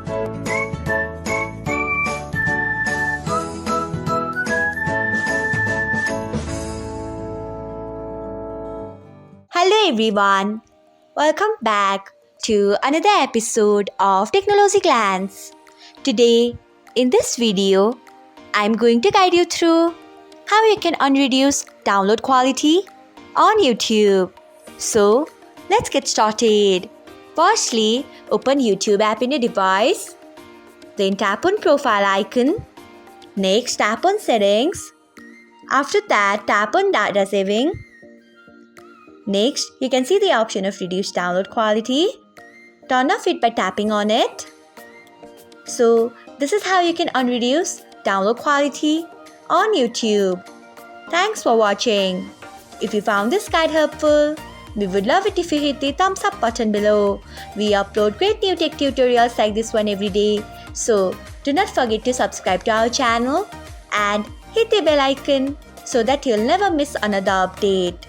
Hello everyone, welcome back to another episode of Technologyglance. Today, in this video, I'm going to guide you through how you can unreduce download quality on YouTube. So, let's get started. Firstly, open YouTube app in your device. Then tap on profile icon. Next, tap on settings. After that, tap on data saving. Next, you can see the option of reduce download quality. Turn off it by tapping on it. So, this is how you can unreduce download quality on YouTube. Thanks for watching. If you found this guide helpful, we would love it if you hit the thumbs up button below. We upload great new tech tutorials like this one every day. So, do not forget to subscribe to our channel and hit the bell icon so that you'll never miss another update.